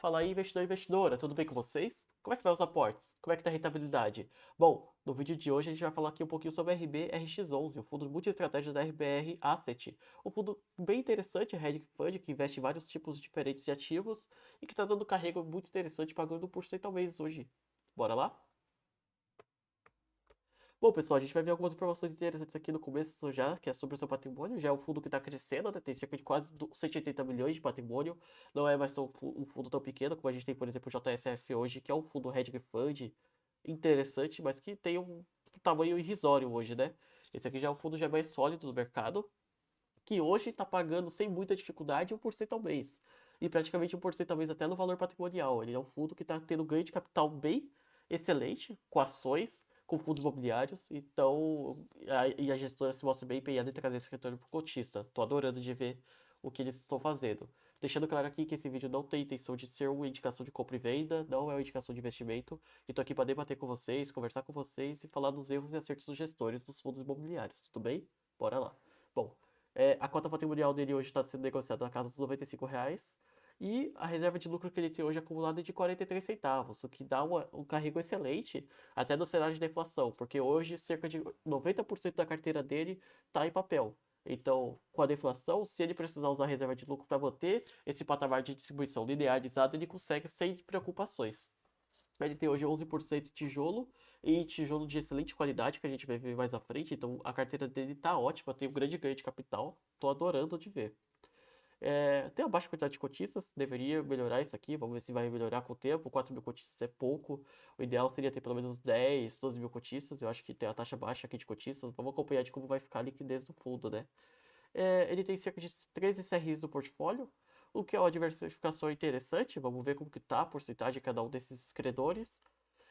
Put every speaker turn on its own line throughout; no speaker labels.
Fala aí, investidor e investidora, tudo bem com vocês? Como é que vai os aportes? Como é que tá a rentabilidade? Bom, no vídeo de hoje a gente vai falar aqui um pouquinho sobre a RBRX11, o fundo multi-estratégia da RBR Asset. Um fundo bem interessante, hedge fund, que investe em vários tipos diferentes de ativos e que está dando carrego muito interessante, pagando 1% ao mês hoje. Bora lá? Bom, pessoal, a gente vai ver algumas informações interessantes aqui no começo já, que é sobre o seu patrimônio. Já é um fundo que está crescendo, né? Tem cerca de quase 180 milhões de patrimônio. Não é mais um fundo tão pequeno como a gente tem, por exemplo, o JSF hoje, que é um fundo hedge fund interessante, mas que tem um tamanho irrisório hoje, né? Esse aqui já é um fundo já mais sólido do mercado, que hoje está pagando sem muita dificuldade 1% ao mês. E praticamente 1% ao mês até no valor patrimonial. Ele é um fundo que está tendo ganho de capital bem excelente, com ações, com fundos imobiliários. Então, e a gestora se mostra bem empenhada em trazer esse retorno para o cotista. Estou adorando de ver o que eles estão fazendo. Deixando claro aqui que esse vídeo não tem intenção de ser uma indicação de compra e venda, não é uma indicação de investimento. E tô aqui para debater com vocês, conversar com vocês e falar dos erros e acertos dos gestores dos fundos imobiliários. Tudo bem? Bora lá. Bom, a cota patrimonial dele hoje está sendo negociada na casa dos R$ 95. E a reserva de lucro que ele tem hoje acumulada é de 43 centavos, o que dá um carrego excelente até no cenário de deflação, porque hoje cerca de 90% da carteira dele está em papel. Então, com a deflação, se ele precisar usar a reserva de lucro para manter esse patamar de distribuição linearizado, ele consegue sem preocupações. Ele tem hoje 11% tijolo e tijolo de excelente qualidade, que a gente vai ver mais à frente. Então a carteira dele tá ótima, tem um grande ganho de capital. Tô adorando de ver. Tem uma baixa quantidade de cotistas, deveria melhorar isso aqui. Vamos ver se vai melhorar com o tempo. 4 mil cotistas é pouco. O ideal seria ter pelo menos uns 10, 12 mil cotistas. Eu acho que tem a taxa baixa aqui de cotistas. Vamos acompanhar de como vai ficar a liquidez do fundo, né? Ele tem cerca de 13 CRIs no portfólio, o que é uma diversificação interessante. Vamos ver como que tá a porcentagem de cada um desses credores.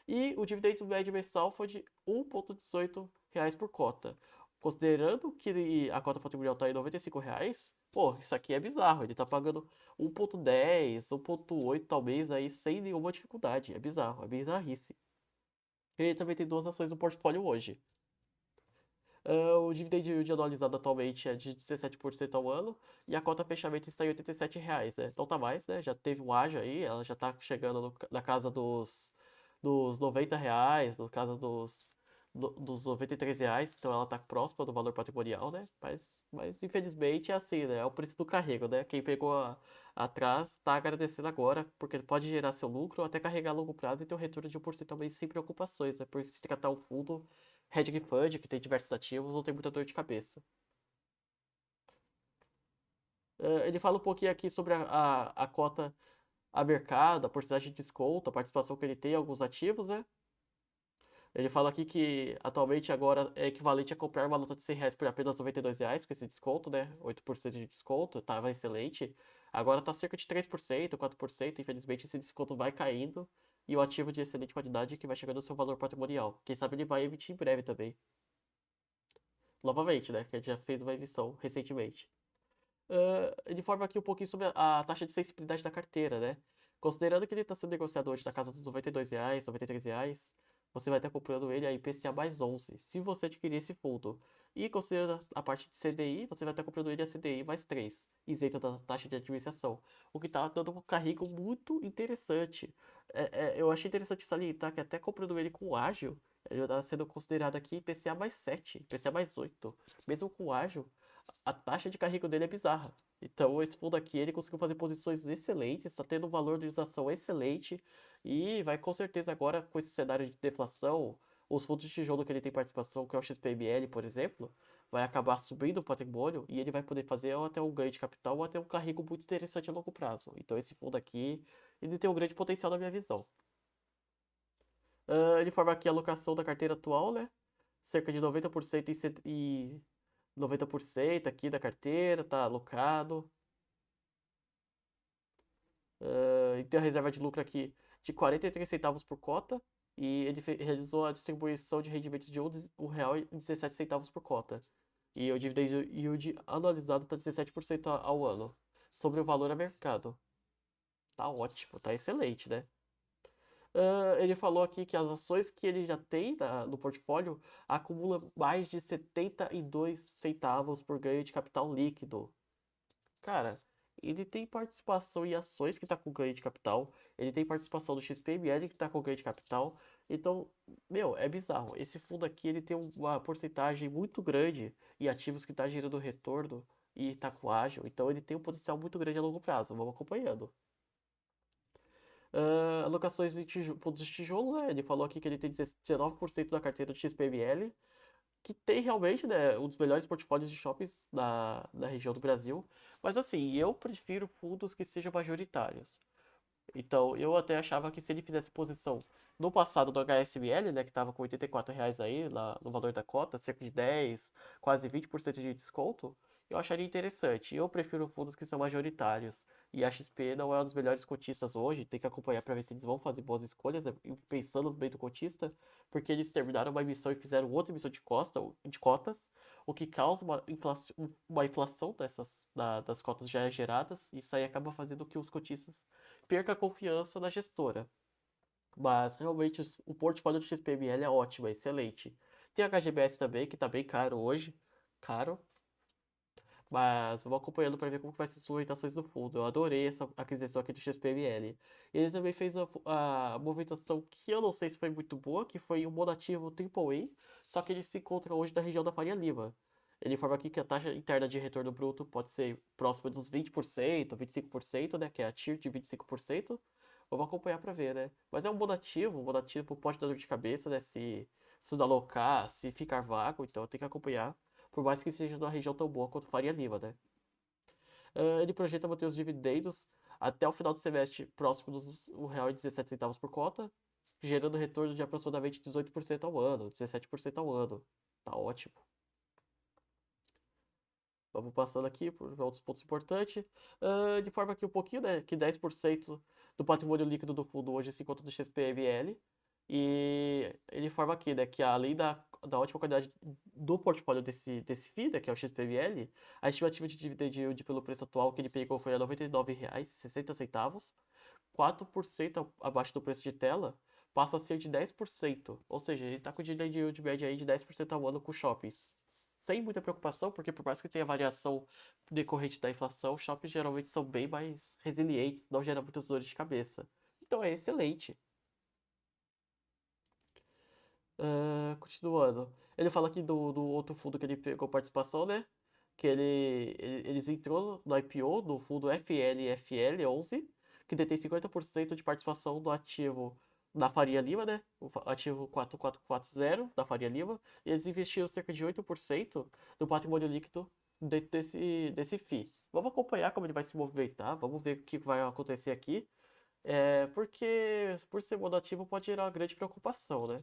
E o dividendo médio mensal foi de R$ 1,18 por cota. Considerando que a cota patrimonial está em R$ 95, pô, isso aqui é bizarro. Ele está pagando 1,10, 1,8 ao mês aí sem nenhuma dificuldade. É bizarro, é bizarrice. Ele também tem duas ações no portfólio hoje. O dividend yield anualizado atualmente é de 17% ao ano e a cota fechamento está em R$ 87, né? Então tá mais, né? Já teve um ágio aí, ela já tá chegando na casa dos R$ 90, no caso dos R$ 93, então ela tá próxima do valor patrimonial, né? Mas infelizmente é assim, né? É o preço do carrego, né? Quem pegou atrás tá agradecendo agora, porque pode gerar seu lucro ou até carregar a longo prazo e ter um retorno de 1% ao mês sem preocupações, né? Porque se tratar um fundo hedge fund, que tem diversos ativos, não tem muita dor de cabeça. Ele fala um pouquinho aqui sobre a cota a mercado, a porcentagem de desconto, a participação que ele tem em alguns ativos, né? Ele fala aqui que atualmente agora é equivalente a comprar uma nota de R$ 100 por apenas R$ 92, com esse desconto, né? 8% de desconto, tava excelente. Agora tá cerca de 3%, 4%, infelizmente esse desconto vai caindo e o ativo de excelente qualidade que vai chegando ao seu valor patrimonial. Quem sabe ele vai emitir em breve também. Novamente, né? Que a gente já fez uma emissão recentemente. Ele informa aqui um pouquinho sobre a taxa de sensibilidade da carteira, né? Considerando que ele está sendo negociado hoje na casa dos R$ 92, R$ 93, você vai estar comprando ele a IPCA mais 11, se você adquirir esse fundo. E considerando a parte de CDI, você vai estar comprando ele a CDI mais 3, isenta da taxa de administração. O que está dando um carrego muito interessante. Eu achei interessante salientar que até comprando ele com ágil, ele está sendo considerado aqui IPCA mais 7, IPCA mais 8. Mesmo com ágil, a taxa de carrego dele é bizarra. Então, esse fundo aqui, ele conseguiu fazer posições excelentes, está tendo uma valorização excelente e vai com certeza agora, com esse cenário de deflação, os fundos de tijolo que ele tem participação, que é o XPML, por exemplo, vai acabar subindo o patrimônio e ele vai poder fazer ou até um ganho de capital ou até um carrego muito interessante a longo prazo. Então, esse fundo aqui, ele tem um grande potencial na minha visão. Ele forma aqui a alocação da carteira atual, né? Cerca de 90% e 90% aqui da carteira está alocado. E tem a reserva de lucro aqui de 43 centavos por cota. E ele realizou a distribuição de rendimentos de R$ 1,17 por cota. E o dividend yield anualizado está 17% ao ano. Sobre o valor a mercado. Tá ótimo, tá excelente, né? Ele falou aqui que as ações que ele já tem no portfólio acumulam mais de 72 centavos por ganho de capital líquido. Cara, ele tem participação em ações que está com ganho de capital, ele tem participação do XPML que está com ganho de capital. Então, meu, é bizarro. Esse fundo aqui ele tem uma porcentagem muito grande em ativos que está gerando retorno e está com ágil. Então, ele tem um potencial muito grande a longo prazo. Vamos acompanhando. Alocações em fundos de tijolo, né? Ele falou aqui que ele tem 19% da carteira de XPML, que tem realmente, né, um dos melhores portfólios de shoppings da região do Brasil. Mas assim, eu prefiro fundos que sejam majoritários. Então, eu até achava que se ele fizesse posição no passado do HSML, né, que estava com R$ 84 aí, lá no valor da cota, cerca de 10, quase 20% de desconto, eu acharia interessante. Eu prefiro fundos que são majoritários. E a XP não é um dos melhores cotistas hoje, tem que acompanhar para ver se eles vão fazer boas escolhas, né, pensando bem do cotista, porque eles terminaram uma emissão e fizeram outra emissão de cotas, o que causa uma inflação das cotas já geradas, e isso aí acaba fazendo que os cotistas perca a confiança na gestora. Mas realmente o portfólio do XPML é ótimo, é excelente. Tem a HGBS também, que tá bem caro hoje. Caro. Mas vamos acompanhando para ver como que vai ser as movimentações do fundo. Eu adorei essa aquisição aqui do XPML. Ele também fez a movimentação que eu não sei se foi muito boa, que foi um monativo AAA, só que ele se encontra hoje na região da Faria Lima. Ele informa aqui que a taxa interna de retorno bruto pode ser próxima dos 20%, 25%, né? Que é a TIR de 25%. Vamos acompanhar para ver, né? Mas é um monativo, o monativo pode dar dor de cabeça, né? Se não alocar, se ficar vago, então tem que acompanhar. Por mais que seja numa região tão boa quanto Faria Lima, né? Ele projeta manter os dividendos até o final do semestre próximo dos R$ 1,17 por cota, gerando retorno de aproximadamente 18% ao ano, 17% ao ano. Tá ótimo. Vamos passando aqui por outros pontos importantes. De forma que um pouquinho, né, que 10% do patrimônio líquido do fundo hoje se encontra no XPML. E ele informa aqui, né, que além da ótima qualidade do portfólio desse FII, né, que é o XPML, a estimativa de dividend yield pelo preço atual que ele pegou foi a R$ 99,60, 4% abaixo do preço de tela, passa a ser de 10%. Ou seja, ele está com dividend yield média aí de 10% ao ano com shoppings. Sem muita preocupação, porque por mais que tenha variação decorrente da inflação, os shoppings geralmente são bem mais resilientes, não geram muitas dores de cabeça. Então é excelente. Continuando. Ele fala aqui do outro fundo que ele pegou participação, né? Que eles entrou no IPO do fundo FLFL11, que detém 50% de participação do ativo da Faria Lima, né? O ativo 4440 da Faria Lima. E eles investiram cerca de 8% do patrimônio líquido dentro desse FII. Vamos acompanhar como ele vai se movimentar, vamos ver o que vai acontecer aqui. Porque por ser monoativo pode gerar uma grande preocupação, né?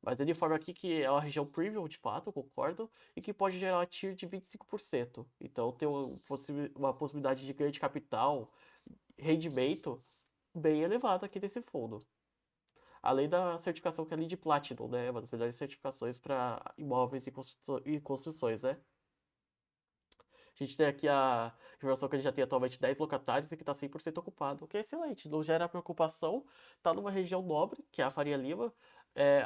Mas ele informa aqui que é uma região premium, de fato, eu concordo, e que pode gerar uma TIR de 25%. Então tem uma possibilidade de ganho de capital, rendimento bem elevado aqui nesse fundo. Além da certificação que é LEED Platinum, né? Uma das melhores certificações para imóveis e construções, né? A gente tem aqui a informação que ele já tem atualmente 10 locatários e que está 100% ocupado, o que é excelente, não gera preocupação, está numa região nobre, que é a Faria Lima,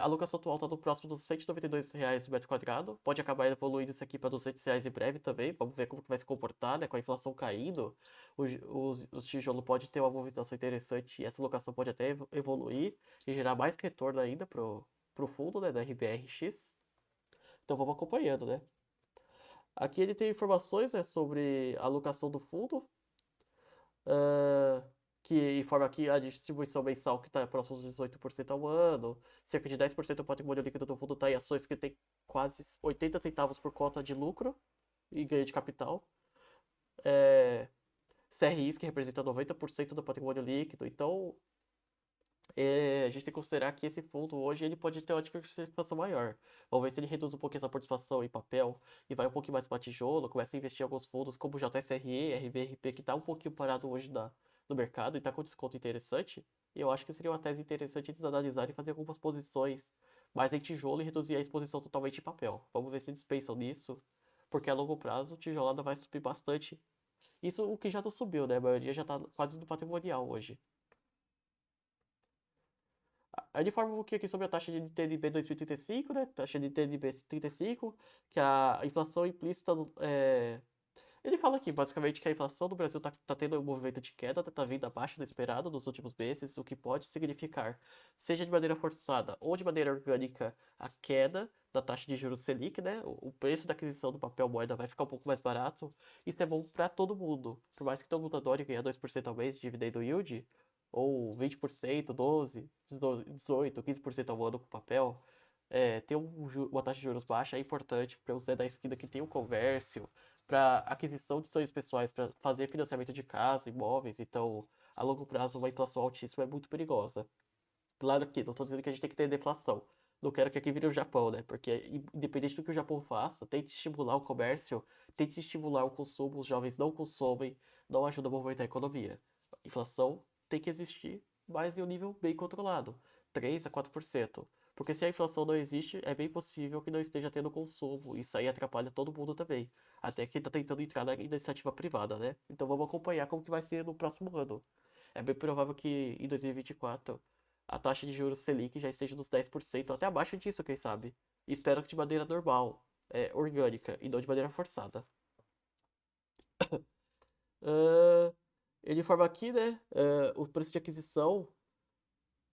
a locação atual está no próximo dos R$ 192 o metro quadrado, pode acabar evoluindo isso aqui para R$ 200 em breve também, vamos ver como que vai se comportar, né, com a inflação caindo, os tijolos pode ter uma movimentação interessante e essa locação pode até evoluir e gerar mais retorno ainda pro fundo, né, da RBRX, então vamos acompanhando, né. Aqui ele tem informações, né, sobre a alocação do fundo, ah, que informa aqui a distribuição mensal que está próximo dos 18% ao ano, cerca de 10% do patrimônio líquido do fundo está em ações que tem quase 80 centavos por cota de lucro e ganho de capital. CRIs que representa 90% do patrimônio líquido, então a gente tem que considerar que esse fundo hoje ele pode ter uma diversificação maior. Vamos ver se ele reduz um pouquinho essa participação em papel e vai um pouquinho mais para tijolo, começa a investir em alguns fundos como o JSRE, RBRP, que está um pouquinho parado hoje no mercado e está com desconto interessante. E eu acho que seria uma tese interessante eles analisarem e fazer algumas posições mais em tijolo e reduzir a exposição totalmente em papel. Vamos ver se eles pensam nisso, porque a longo prazo o tijolada vai subir bastante. Isso o que já não subiu, né? A maioria já está quase no patrimonial hoje. Aí ele informa um pouquinho aqui sobre a taxa de TNB 2035, né? Taxa de TNB 35, que a inflação implícita Ele fala aqui, basicamente, que a inflação do Brasil tá tendo um movimento de queda, tá vindo abaixo do esperado nos últimos meses, o que pode significar, seja de maneira forçada ou de maneira orgânica, a queda da taxa de juros Selic, né? O preço da aquisição do papel moeda vai ficar um pouco mais barato. Isso é bom para todo mundo. Por mais que todo mundo adore ganhar 2% ao mês de dividendo yield, ou 20%, 12, 18, 15% ao ano com papel, ter uma taxa de juros baixa é importante para o Zé da esquina que tem o comércio, para aquisição de sonhos pessoais, para fazer financiamento de casa, imóveis. Então, a longo prazo, uma inflação altíssima é muito perigosa. Claro que não estou dizendo que a gente tem que ter deflação. Não quero que aqui vire o Japão, né? Porque, independente do que o Japão faça, tente estimular o comércio, tente estimular o consumo. Os jovens não consomem, não ajuda a movimentar a economia. Inflação tem que existir, mas em um nível bem controlado, 3 a 4%. Porque se a inflação não existe, é bem possível que não esteja tendo consumo. Isso aí atrapalha todo mundo também. Até quem está tentando entrar na iniciativa privada, né? Então vamos acompanhar como que vai ser no próximo ano. É bem provável que em 2024 a taxa de juros Selic já esteja nos 10%, até abaixo disso, quem sabe. E espero que de maneira normal, orgânica, e não de maneira forçada. Ah, ele informa aqui, né, o preço de aquisição,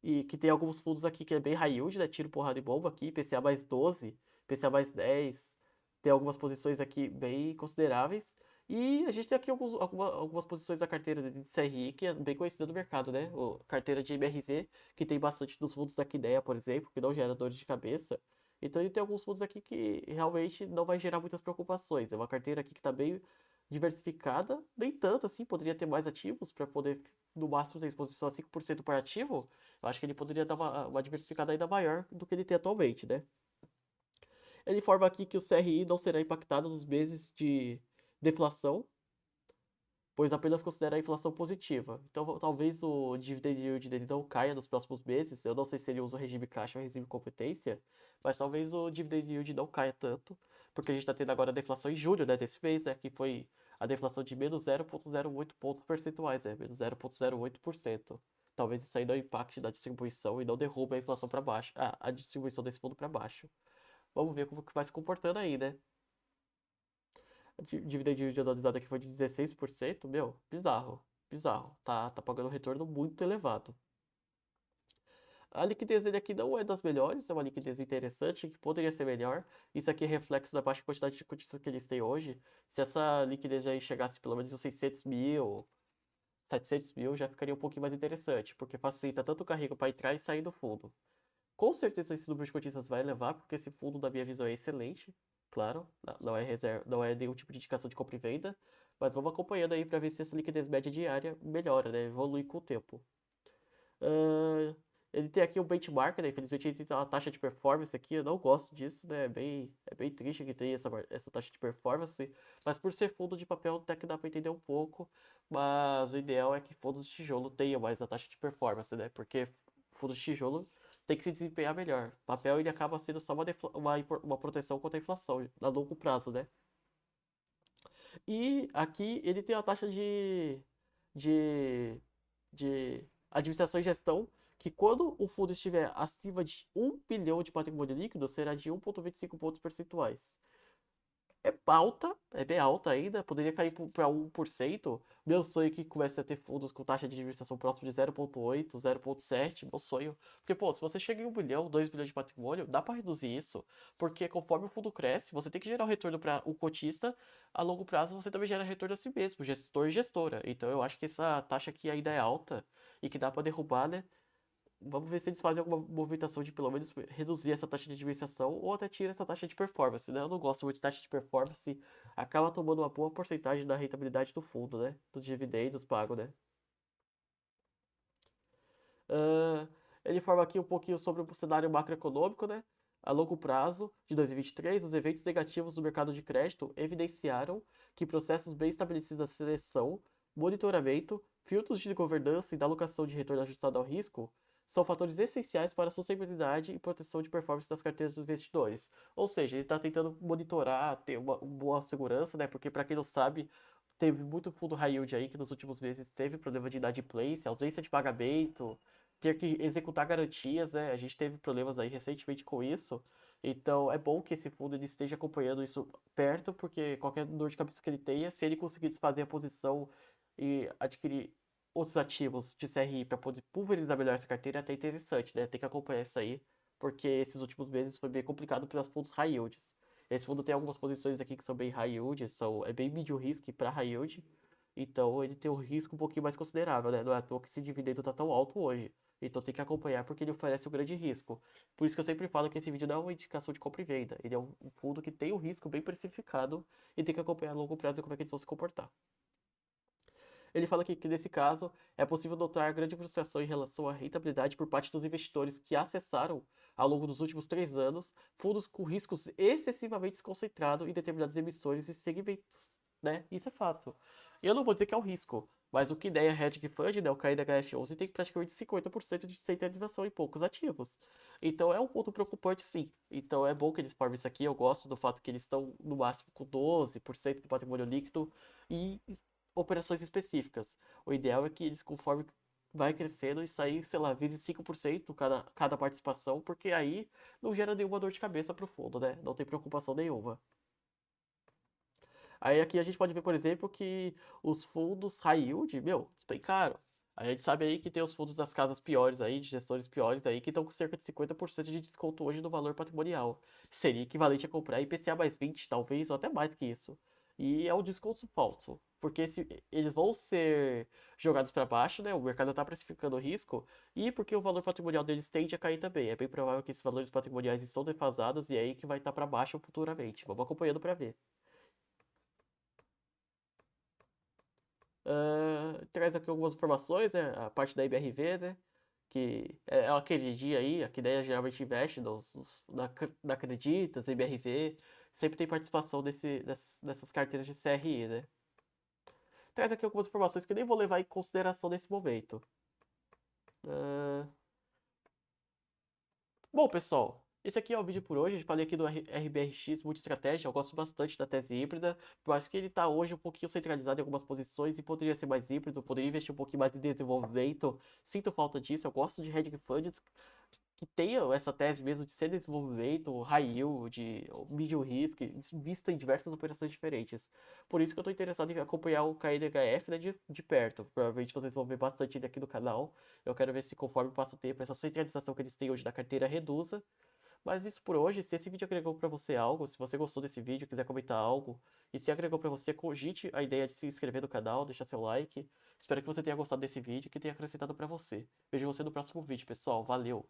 e que tem alguns fundos aqui que é bem high yield, né, tiro, porrada e bomba aqui, PCA mais 12, PCA mais 10, tem algumas posições aqui bem consideráveis. E a gente tem aqui algumas posições da carteira de CRI, que é bem conhecida no mercado, né? Carteira de MRV, que tem bastante dos fundos da Quideia, por exemplo, que não gera dores de cabeça. Então ele tem alguns fundos aqui que realmente não vai gerar muitas preocupações. É uma carteira aqui que está bem diversificada, nem tanto assim, poderia ter mais ativos para poder, no máximo, ter exposição a 5% por ativo. Eu acho que ele poderia dar uma diversificada ainda maior do que ele tem atualmente, né? Ele informa aqui que o CRI não será impactado nos meses de deflação, pois apenas considera a inflação positiva. Então, talvez o dividend yield dele não caia nos próximos meses. Eu não sei se ele usa o regime caixa ou regime competência, mas talvez o dividend yield não caia tanto, porque a gente está tendo agora a deflação em julho, né, desse mês, né, que foi a deflação de menos 0,08 pontos percentuais, menos 0,08%. Talvez isso aí não impacte na distribuição e não derrube a inflação para baixo, a distribuição desse fundo para baixo. Vamos ver como que vai se comportando aí, né? Dividend yield anualizado aqui foi de 16%, meu, bizarro, bizarro. Tá pagando um retorno muito elevado. A liquidez dele aqui não é das melhores, é uma liquidez interessante, que poderia ser melhor. Isso aqui é reflexo da baixa quantidade de cotistas que eles têm hoje. Se essa liquidez aí chegasse pelo menos uns 600 mil, 700 mil, já ficaria um pouquinho mais interessante, porque facilita tanto o carrego para entrar e sair do fundo. Com certeza esse número de cotistas vai elevar, porque esse fundo, na minha visão, é excelente. Claro, não é reserva, não é nenhum tipo de indicação de compra e venda, mas vamos acompanhando aí para ver se essa liquidez média diária melhora, né? Evolui com o tempo. Ah, ele tem aqui um benchmark, né? Infelizmente ele tem uma taxa de performance aqui, eu não gosto disso, né? É bem triste que tenha essa taxa de performance, mas por ser fundo de papel até que dá para entender um pouco, mas o ideal é que fundos de tijolo tenham mais a taxa de performance, né? Porque fundos de tijolo tem que se desempenhar melhor. Papel ele acaba sendo só uma proteção contra a inflação a longo prazo, né? E aqui ele tem uma taxa de, de administração e gestão que quando o fundo estiver acima de 1 bilhão de patrimônio líquido, será de 1,25 pontos percentuais. É alta, é bem alta ainda, poderia cair para 1%. Meu sonho é que comece a ter fundos com taxa de administração próximo de 0,8, 0,7, meu sonho. Porque, pô, se você chega em 1 bilhão, 2 bilhões de patrimônio, dá para reduzir isso, porque conforme o fundo cresce, você tem que gerar um retorno para o cotista, a longo prazo você também gera retorno a si mesmo, gestor e gestora. Então eu acho que essa taxa aqui ainda é alta e que dá para derrubar, né? Vamos ver se eles fazem alguma movimentação de pelo menos reduzir essa taxa de administração ou até tira essa taxa de performance, né? Eu não gosto muito de taxa de performance, acaba tomando uma boa porcentagem da rentabilidade do fundo, né? Dos dividendos pagos, né? Ah, ele informa aqui um pouquinho sobre o cenário macroeconômico, né? A longo prazo de 2023, os eventos negativos do mercado de crédito evidenciaram que processos bem estabelecidos da seleção, monitoramento, filtros de governança e da alocação de retorno ajustado ao risco são fatores essenciais para a sustentabilidade e proteção de performance das carteiras dos investidores. Ou seja, ele está tentando monitorar, ter uma boa segurança, né? Porque, para quem não sabe, teve muito fundo high yield aí que nos últimos meses teve problema de inadimplência, ausência de pagamento, ter que executar garantias, né? A gente teve problemas aí recentemente com isso. Então é bom que esse fundo ele esteja acompanhando isso perto, porque qualquer dor de cabeça que ele tenha, se ele conseguir desfazer a posição e adquirir outros ativos de CRI para poder pulverizar melhor essa carteira, é até interessante, né? Tem que acompanhar isso aí, porque esses últimos meses foi bem complicado para os fundos high yields. Esse fundo tem algumas posições aqui que são bem high yield, é bem medium risk para high yield, então ele tem um risco um pouquinho mais considerável, né? Não é à toa que esse dividendo tá tão alto hoje. Então tem que acompanhar porque ele oferece um grande risco. Por isso que eu sempre falo que esse vídeo não é uma indicação de compra e venda. Ele é um fundo que tem um risco bem precificado e tem que acompanhar a longo prazo como é que eles vão se comportar. Ele fala aqui que nesse caso é possível notar grande frustração em relação à rentabilidade por parte dos investidores que acessaram, ao longo dos últimos 3 anos, fundos com riscos excessivamente concentrados em determinadas emissões e segmentos, né? Isso é fato. Eu não vou dizer que é um risco, mas o que ideia Hedge Fund, né, o KNHF11, tem praticamente 50% de centralização em poucos ativos. Então é um ponto preocupante, sim. Então é bom que eles formem isso aqui. Eu gosto do fato que eles estão no máximo com 12% do patrimônio líquido e operações específicas. O ideal é que eles, conforme vai crescendo, e sair, sei lá, 25% cada participação, porque aí não gera nenhuma dor de cabeça pro fundo, né? Não tem preocupação nenhuma. Aí aqui a gente pode ver, por exemplo, que os fundos high yield, meu, despencaram. A gente sabe aí que tem os fundos das casas piores aí, de gestores piores aí, que estão com cerca de 50% de desconto hoje no valor patrimonial. Seria equivalente a comprar IPCA mais 20, talvez, ou até mais que isso. E é um desconto falso, porque eles vão ser jogados para baixo, né? O mercado está precificando o risco, e porque o valor patrimonial deles tende a cair também. É bem provável que esses valores patrimoniais estão defasados e é aí que vai estar para baixo futuramente. Vamos acompanhando para ver. Traz aqui algumas informações, né? A parte da IBRV, né? Que é aquele dia aí, a que ideia geralmente investe na Acreditas, IBRV, sempre tem participação dessas carteiras de CRI, né? Traz aqui algumas informações que eu nem vou levar em consideração nesse momento. Ah, Bom, pessoal, esse aqui é o vídeo por hoje. A gente falei aqui do RBRX Multiestratégia. Eu gosto bastante da tese híbrida. Eu acho que ele está hoje um pouquinho centralizado em algumas posições e poderia ser mais híbrido, poderia investir um pouquinho mais em desenvolvimento. Sinto falta disso. Eu gosto de hedge funds que tenham essa tese mesmo de ser desenvolvimento, high yield, medium risk, vista em diversas operações diferentes. Por isso que eu estou interessado em acompanhar o KNHF, né, de perto. Provavelmente vocês vão ver bastante ele aqui no canal. Eu quero ver se conforme passa o tempo, essa centralização que eles têm hoje na carteira reduza. Mas isso por hoje. Se esse vídeo agregou para você algo, se você gostou desse vídeo, quiser comentar algo, e se agregou para você, cogite a ideia de se inscrever no canal, deixar seu like. Espero que você tenha gostado desse vídeo e que tenha acrescentado para você. Vejo você no próximo vídeo, pessoal. Valeu!